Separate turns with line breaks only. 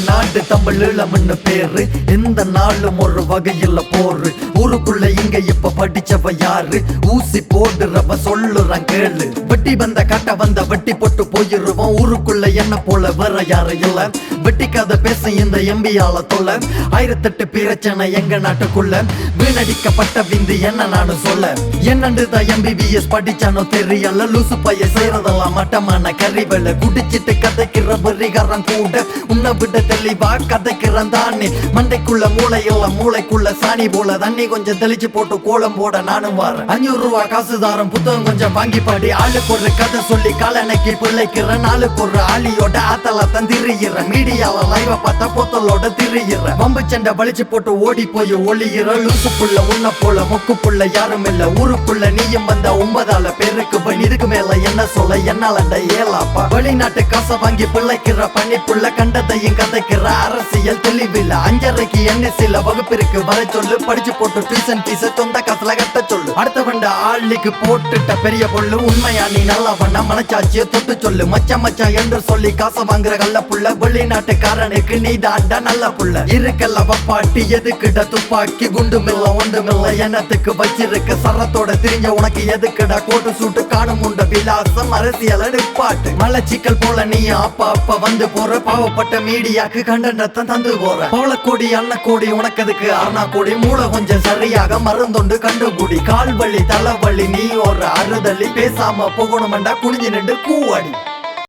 நாடு தமிழ் ஈழம்னு பேரு. இந்த நாளும் ஒரு வகையில போரு. ஊருக்குள்ள இங்க இப்ப படிச்சவ யாரு? ஊசி போடுறவ சொல்லுறான் கேளு. வெட்டி வந்த காட்ட வந்த வெட்டி போட்டு போயிருவோம். ஊருக்குள்ள என்ன போல வேற யாரு இல்ல. வெட்டிக்காத பேச இந்த எம்பியால தொல்ல. 1008 பிரச்சனை எங்க நாட்டுக்குள்ள. வீணடிக்கப்பட்ட விந்து என்ன நானு சொல்ல. என்னண்டுதான் MBBS படிச்சானோ தெரியல. லூசு பைய செய்யறதெல்லாம் மட்டமான கறிவேல. குடிச்சிட்டு கதைக்கிற வெறிகாரன் கூட உன்னை விட தெளிவா கதைக்கிறான் தானே. மண்டைக்குள்ள மூளை இல்ல, மூளைக்குள்ள சாணி போல. தண்ணி கொஞ்சம் தெளிச்சு போட்டு கோலம் போட நானும் வரேன். 500 ரூபா காசுதாரம் புத்தகம் கொஞ்சம் வாங்கி பாடி. ஆளுக்கு ஒரு கதை சொல்லி காலனைக்கு பிள்ளைக்கிறேன். ஆளுக்கு ஒரு ஆளியோட ஆத்தல தந்திரியிற. மீடியால லைவ பார்த்தா போத்தலோட திரியிற. வம்பு சண்டை வலிச்சு போட்டு ஓடி போய் ஒளியிற. லூசு புள்ள உன்ன போல மொக்கு புள்ள யாரும் இல்ல. ஊருக்குள்ள நீயும் வந்த 9 பேருக்கு பணி. இதுக்கு மேல என்ன சொல்ல என்னாலண்ட ஏலாப்பா. வெளிநாட்டு காசை வாங்கி பிள்ளைக்கிற பண்ணி புள்ள. கண்டதையும் கதைக்கிற அரசியல் தெளிவில்ல. 5:30க்கு NSCல வகுப்பிற்கு வர சொல்லு. படிச்சு போட்டு டியூஷன் பீஸ சொந்த காசுல கட்ட சொல்லு. அடுத்த வண்ட ஆளுக்கு போட்டுட்ட பெரிய பொண்ணு. உண்மையா நீ நல்லா பண்ண மனச்சாட்சிய தொட்டு சொல்லு. மச்சான் மச்சான் என்று சொல்லி காசை வாங்குற கள்ள புள்ள. வெளிநாட்டுக்காரனுக்கு நீ தாண்டா நல்ல புள்ள. இருக்கல்ல வப்பாட்டி எதுக்கிட்ட துப்பாக்கி. குண்டுமில்ல ஒன்றுமில்ல என்னத்துக்கு வச்சிருக்க. சரத்தோட திரிஞ்ச உனக்கு எதுக்குடா கோட்டு சூட்டு. காணும் உண்ட விலாசம் அரசியல நிப்பாட்டு. மலச்சிக்கல் போல நீ அப்ப வந்து போற. பாவப்பட்ட மீடியாக்கு கண்டனத்தான் தந்து போற. பவளக்கோடி அன்னக்கோடி உனக்கு அதுக்கு அரணா கோடி. மூளை கொஞ்சம் சரியாக மருந்தொண்டு கண்டுபிடி. கால்வழி தலைவலி நீ ஒரு அறுதலி. பேசாம போகணுமெண்டா குனிஞ்சு நின்று கூவாடி.